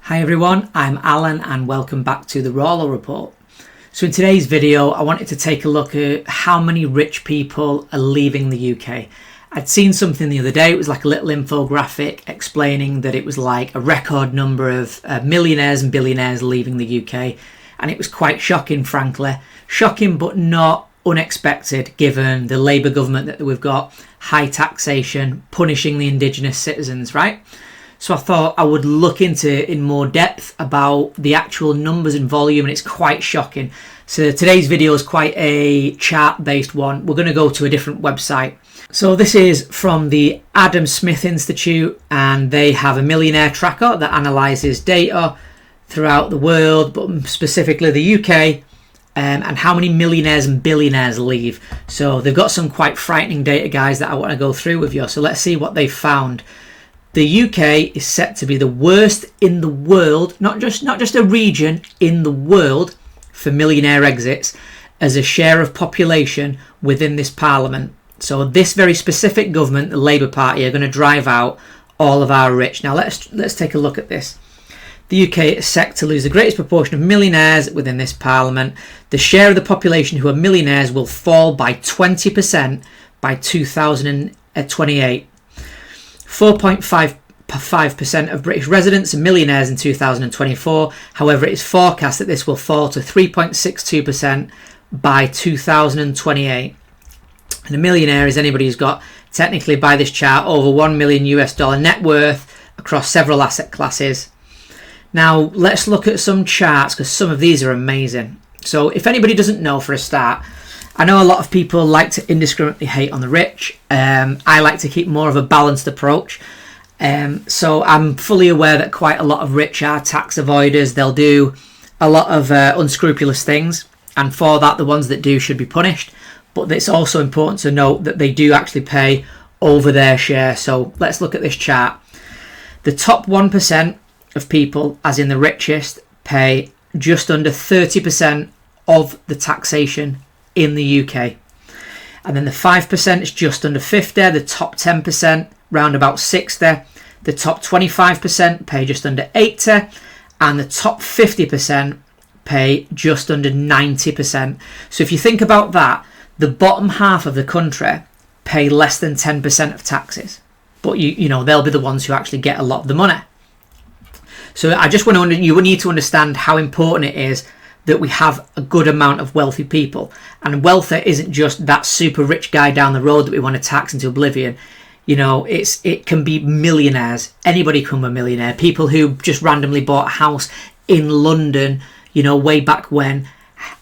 Hi everyone, I'm Alan and welcome back to the Rawlo report. So in today's video, I wanted to take a look at how many rich people are leaving the UK. I'd seen something the other day, it was like a little infographic explaining that it was like a record number of millionaires and billionaires leaving the UK. And it was quite shocking, frankly. Shocking but not unexpected given the Labour government that we've got, high taxation, punishing the indigenous citizens, right? So I thought I would look into in more depth about the actual numbers and volume, and it's quite shocking. So today's video is quite a chart-based one. We're going to go to a different website. So this is from the Adam Smith Institute, and they have a millionaire tracker that analyses data throughout the world, but specifically the UK, and how many millionaires and billionaires leave. So they've got some quite frightening data, guys, that I want to go through with you. So let's see what they found. The UK is set to be the worst in the world, not just a region, in the world for millionaire exits as a share of population within this parliament. So this very specific government, the Labour Party, are going to drive out all of our rich. Now let's take a look at this. The UK is set to lose the greatest proportion of millionaires within this parliament. The share of the population who are millionaires will fall by 20% by 2028. 4.5% of British residents are millionaires in 2024. However, it is forecast that this will fall to 3.62% by 2028. And a millionaire is anybody who's got, technically by this chart, over $1 million US net worth across several asset classes. Now, let's look at some charts because some of these are amazing. So if anybody doesn't know, for a start, I know a lot of people like to indiscriminately hate on the rich. I like to keep more of a balanced approach. So I'm fully aware that quite a lot of rich are tax avoiders. They'll do a lot of unscrupulous things. And for that, the ones that do should be punished. But it's also important to note that they do actually pay over their share. So let's look at this chart. The top 1% of people, as in the richest, pay just under 30% of the taxation in the UK. And then the 5% is just under 50, the top 10% round about 60, the top 25% pay just under 80, and the top 50% pay just under 90%. So if you think about that, the bottom half of the country pay less than 10% of taxes. But you know, they'll be the ones who actually get a lot of the money. So I just want to, you need to understand how important it is that we have a good amount of wealthy people. And wealthy isn't just that super rich guy down the road that we want to tax into oblivion. You know, it can be millionaires. Anybody can be a millionaire. People who just randomly bought a house in London, you know, way back when,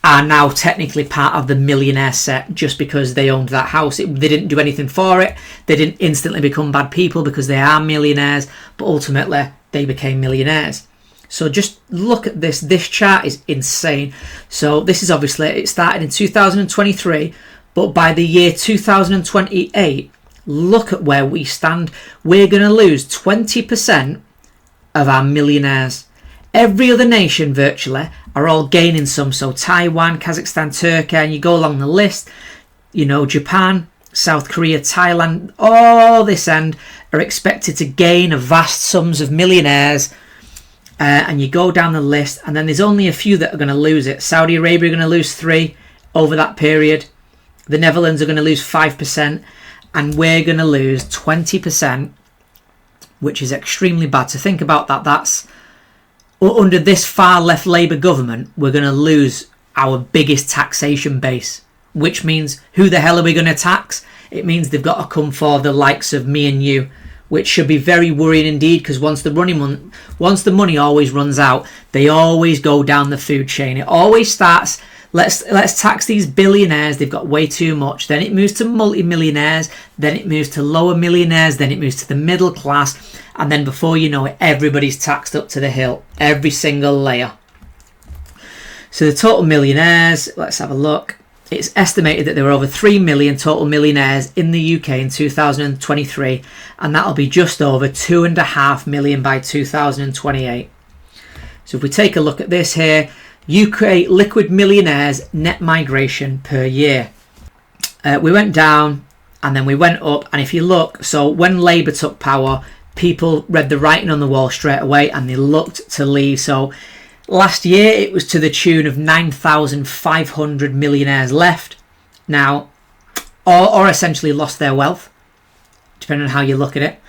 are now technically part of the millionaire set just because they owned that house. They didn't do anything for it. They didn't instantly become bad people because they are millionaires, but ultimately they became millionaires. So just look at this. This chart is insane. So this is obviously, it started in 2023, but by the year 2028, look at where we stand. We're going to lose 20% of our millionaires. Every other nation virtually are all gaining some. So Taiwan, Kazakhstan, Turkey, and you go along the list, you know, Japan, South Korea, Thailand, all this end are expected to gain a vast sums of millionaires. And you go down the list, and then there's only a few that are going to lose it. Saudi Arabia are going to lose 3 over that period. The Netherlands are going to lose 5%, and we're going to lose 20%, which is extremely bad. To think about that, that's under this far left Labour government, we're going to lose our biggest taxation base, which means who the hell are we going to tax? It means they've got to come for the likes of me and you, which should be very worrying indeed, because once the money always runs out, they always go down the food chain. It always starts, let's tax these billionaires, they've got way too much. Then it moves to multi-millionaires, then it moves to lower millionaires, then it moves to the middle class, and then before you know it, everybody's taxed up to the hill, every single layer. So the total millionaires, let's have a look. It's estimated that there were over 3 million total millionaires in the UK in 2023, and that'll be just over 2.5 million by 2028. So if we take a look at this here, UK liquid millionaires net migration per year. We went down and then we went up, and if you look, so when Labour took power, people read the writing on the wall straight away and they looked to leave. So last year it was to the tune of 9,500 millionaires left now, or essentially lost their wealth, depending on how you look at it.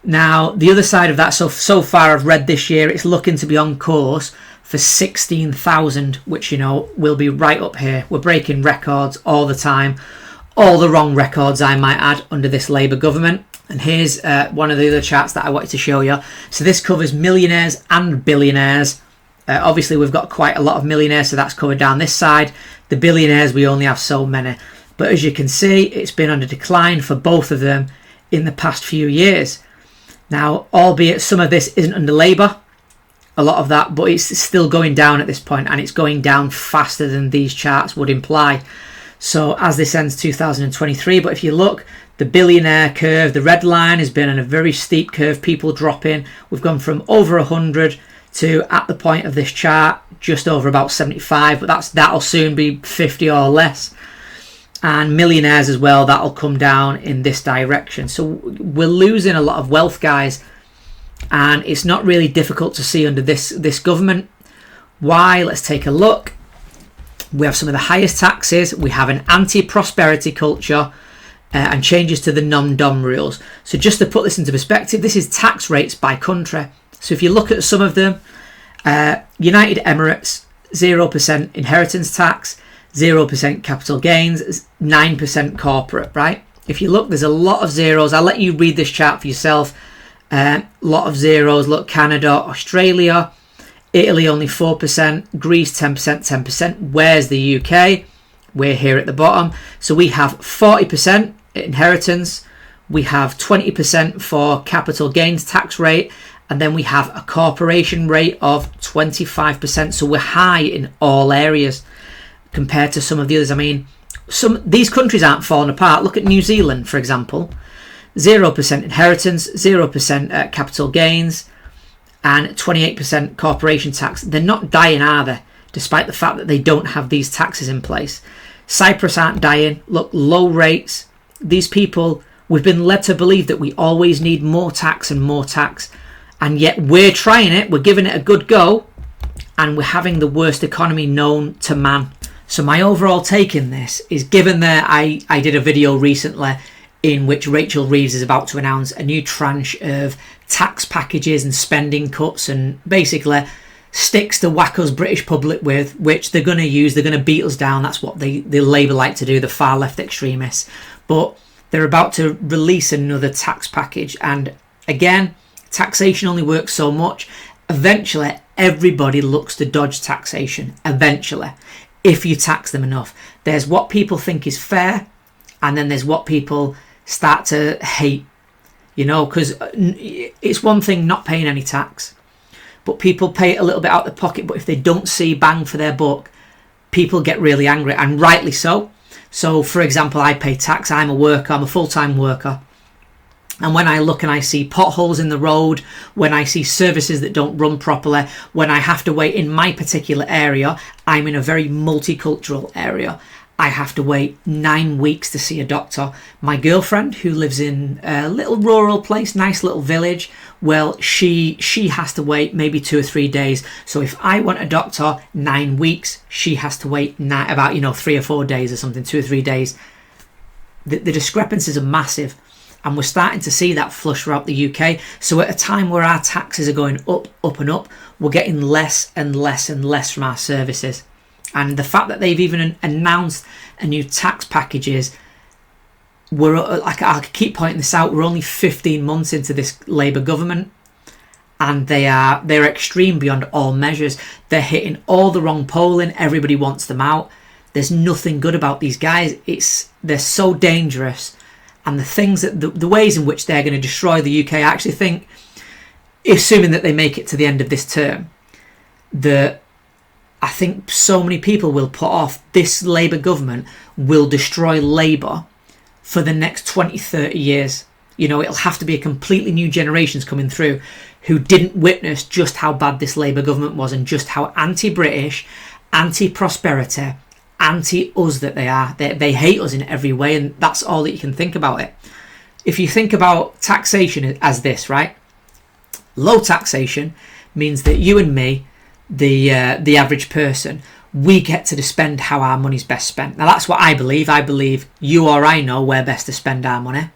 Now, the other side of that, so far I've read this year, it's looking to be on course for 16,000, which, you know, will be right up here. We're breaking records all the time. All the wrong records, I might add, under this Labour government. And here's one of the other charts that I wanted to show you. So this covers millionaires and billionaires. Obviously, we've got quite a lot of millionaires, so that's covered down this side. The billionaires, we only have so many. But as you can see, it's been on a decline for both of them in the past few years. Now, albeit some of this isn't under Labour, a lot of that, but it's still going down at this point, and it's going down faster than these charts would imply. So as this ends 2023, but if you look, the billionaire curve, the red line has been on a very steep curve, people dropping. We've gone from over 100 to, at the point of this chart, just over about 75, but that'll soon be 50 or less. And millionaires as well, that'll come down in this direction. So we're losing a lot of wealth, guys, and it's not really difficult to see under this government. Why? Let's take a look. We have some of the highest taxes. We have an anti-prosperity culture and changes to the non-dom rules. So just to put this into perspective, this is tax rates by country. So if you look at some of them, United Emirates, 0% inheritance tax, 0% capital gains, 9% corporate, right? If you look, there's a lot of zeros. I'll let you read this chart for yourself. A lot of zeros. Look, Canada, Australia, Italy only 4%, Greece 10%, 10%. Where's the UK? We're here at the bottom. So we have 40% inheritance. We have 20% for capital gains tax rate. And then we have a corporation rate of 25%. So we're high in all areas compared to some of the others. I mean, these countries aren't falling apart. Look at New Zealand, for example. 0% inheritance, 0% capital gains, and 28% corporation tax. They're not dying, are they? Despite the fact that they don't have these taxes in place. Cyprus aren't dying. Look, low rates. These people, we've been led to believe that we always need more tax and more tax. And yet we're trying it. We're giving it a good go. And we're having the worst economy known to man. So my overall take in this is, given that I did a video recently in which Rachel Reeves is about to announce a new tranche of tax packages and spending cuts and basically sticks to whack us British public with, which they're going to use, they're going to beat us down. That's what the Labour like to do, the far left extremists. But they're about to release another tax package. And again, taxation only works so much. Eventually, everybody looks to dodge taxation. Eventually, if you tax them enough. There's what people think is fair, and then there's what people start to hate. You know, because it's one thing not paying any tax, but people pay it a little bit out of their pocket. But if they don't see bang for their buck, people get really angry, and rightly so. So, for example, I pay tax. I'm a worker. I'm a full-time worker. And when I look and I see potholes in the road, when I see services that don't run properly, when I have to wait in my particular area, I'm in a very multicultural area. I have to wait 9 weeks to see a doctor. My girlfriend, who lives in a little rural place, nice little village, well, she has to wait maybe 2 or 3 days. So if I want a doctor, 9 weeks, she has to wait about 3 or 4 days or something, 2 or 3 days. The discrepancies are massive. And we're starting to see that flush throughout the UK. So at a time where our taxes are going up, up and up, we're getting less and less and less from our services. And the fact that they've even announced a new tax packages, I keep pointing this out, we're only 15 months into this Labour government. And they're extreme beyond all measures. They're hitting all the wrong polling. Everybody wants them out. There's nothing good about these guys. They're so dangerous. And the things that the ways in which they're going to destroy the UK, I actually think, assuming that they make it to the end of this term, that I think so many people will put off this Labour government will destroy Labour for the next 20, 30 years. It'll have to be a completely new generations coming through who didn't witness just how bad this Labour government was and just how anti-British, anti-prosperity, anti-us that they are. They hate us in every way, and that's all that you can think about it. If you think about taxation as this, right? Low taxation means that you and me, the average person, we get to spend how our money's best spent. Now that's what I believe. I believe you or I know where best to spend our money.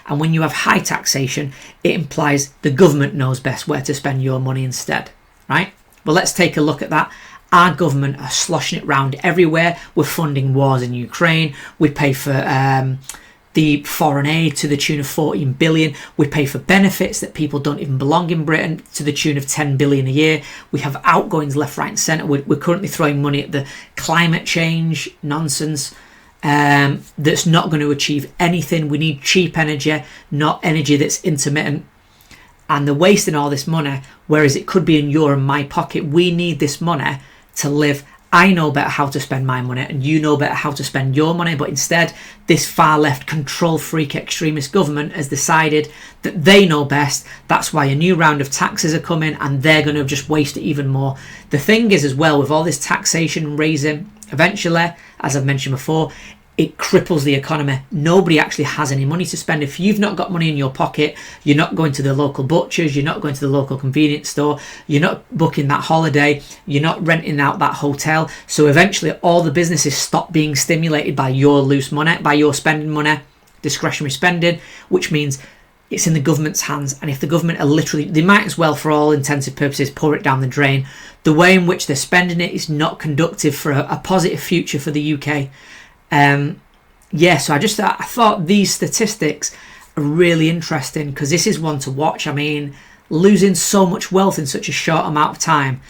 And when you have high taxation, it implies the government knows best where to spend your money instead, right? Well, let's take a look at that. Our government are sloshing it round everywhere. We're funding wars in Ukraine. We pay for the foreign aid to the tune of 14 billion. We pay for benefits that people don't even belong in Britain to the tune of 10 billion a year. We have outgoings left, right and centre. We're currently throwing money at the climate change nonsense that's not going to achieve anything. We need cheap energy, not energy that's intermittent. And they're wasting all this money, whereas it could be in your and my pocket. We need this money to live. I know better how to spend my money and you know better how to spend your money, but instead this far left control freak extremist government has decided that they know best. That's why a new round of taxes are coming and they're going to just waste it even more. The thing is as well, with all this taxation raising, eventually, as I've mentioned before, it cripples the economy. Nobody actually has any money to spend. If you've not got money in your pocket, you're not going to the local butchers, you're not going to the local convenience store, you're not booking that holiday, you're not renting out that hotel. So eventually all the businesses stop being stimulated by your loose money, by your spending money, discretionary spending, which means it's in the government's hands. And if the government are literally, they might as well, for all intensive purposes, pour it down the drain. The way in which they're spending it is not conducive for a positive future for the UK. So I thought these statistics are really interesting because this is one to watch. I mean, losing so much wealth in such a short amount of time,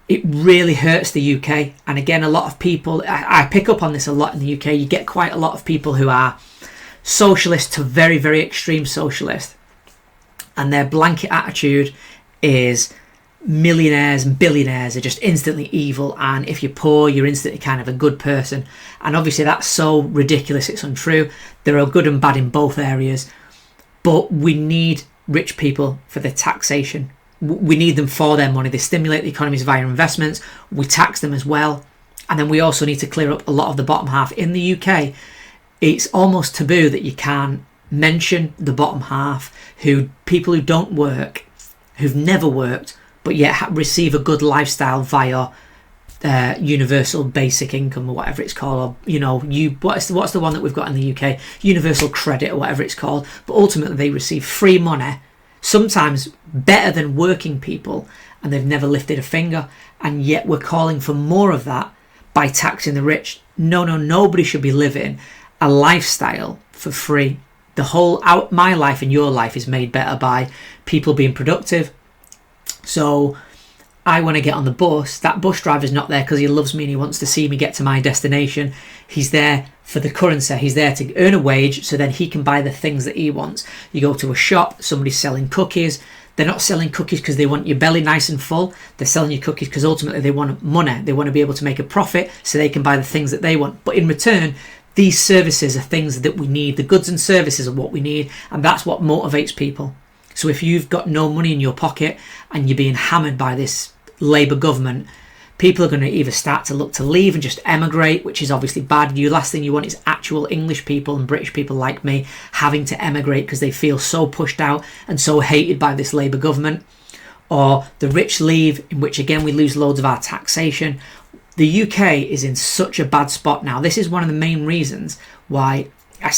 it really hurts the UK. And again, a lot of people, I pick up on this a lot in the UK. You get quite a lot of people who are socialist to very, very extreme socialist, and their blanket attitude is millionaires and billionaires are just instantly evil, and if you're poor you're instantly kind of a good person. And obviously that's so ridiculous, it's untrue. There are good and bad in both areas, but we need rich people for the taxation. We need them for their money. They stimulate the economies via investments. We tax them as well. And then we also need to clear up a lot of the bottom half. In the UK, it's almost taboo that you can mention the bottom half, people who don't work, who've never worked, but yet receive a good lifestyle via universal basic income or whatever it's called, or what's the one that we've got in the UK, universal credit or whatever it's called. But ultimately they receive free money, sometimes better than working people, and they've never lifted a finger. And yet we're calling for more of that by taxing the rich. Nobody should be living a lifestyle for free. My life and your life is made better by people being productive. So I want to get on the bus. That bus driver's not there because he loves me and he wants to see me get to my destination. He's there for the currency. He's there to earn a wage so then he can buy the things that he wants. You go to a shop, somebody's selling cookies. They're not selling cookies because they want your belly nice and full. They're selling you cookies because ultimately they want money. They want to be able to make a profit so they can buy the things that they want. But in return, these services are things that we need. The goods and services are what we need, and that's what motivates people. So if you've got no money in your pocket and you're being hammered by this Labour government, people are going to either start to look to leave and just emigrate, which is obviously bad. The last thing you want is actual English people and British people like me having to emigrate because they feel so pushed out and so hated by this Labour government. Or the rich leave, in which again we lose loads of our taxation. The UK is in such a bad spot now. This is one of the main reasons why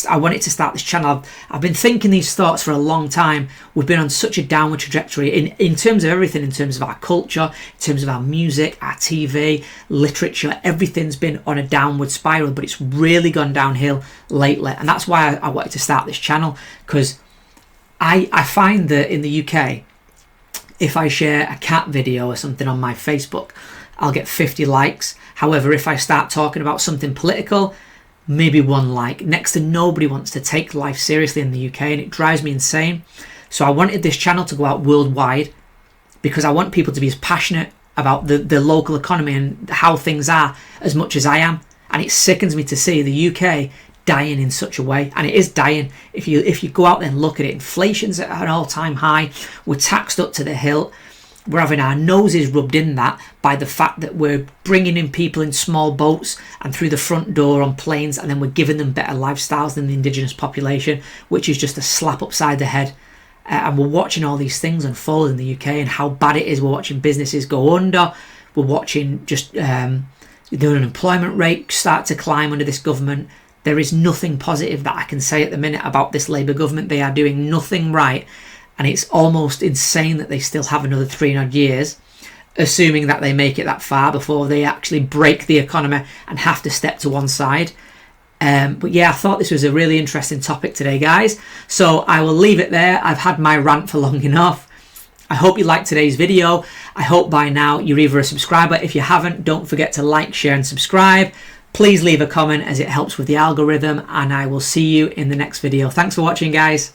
I wanted to start this channel. I've been thinking these thoughts for a long time. We've been on such a downward trajectory in terms of everything, in terms of our culture, in terms of our music, our TV, literature. Everything's been on a downward spiral, but it's really gone downhill lately. And that's why I wanted to start this channel, because I find that in the UK, if I share a cat video or something on my Facebook, I'll get 50 likes. However, if I start talking about something political, maybe 1 like. Next to nobody wants to take life seriously in the UK, and it drives me insane. So I wanted this channel to go out worldwide because I want people to be as passionate about the local economy and how things are as much as I am. And it sickens me to see the UK dying in such a way, and it is dying. If you go out there and look at it, inflation's at an all-time high. We're taxed up to the hilt. We're having our noses rubbed in that by the fact that we're bringing in people in small boats and through the front door on planes, and then we're giving them better lifestyles than the indigenous population, which is just a slap upside the head. and we're watching all these things unfold in the UK and how bad it is. We're watching businesses go under. We're watching just the unemployment rate start to climb under this government. There is nothing positive that I can say at the minute about this Labour government. They are doing nothing right, and it's almost insane that they still have another 3 odd years, assuming that they make it that far before they actually break the economy and have to step to one side. But yeah, I thought this was a really interesting topic today, guys. So I will leave it there. I've had my rant for long enough. I hope you liked today's video. I hope by now you're either a subscriber. If you haven't, don't forget to like, share and subscribe. Please leave a comment as it helps with the algorithm, and I will see you in the next video. Thanks for watching, guys.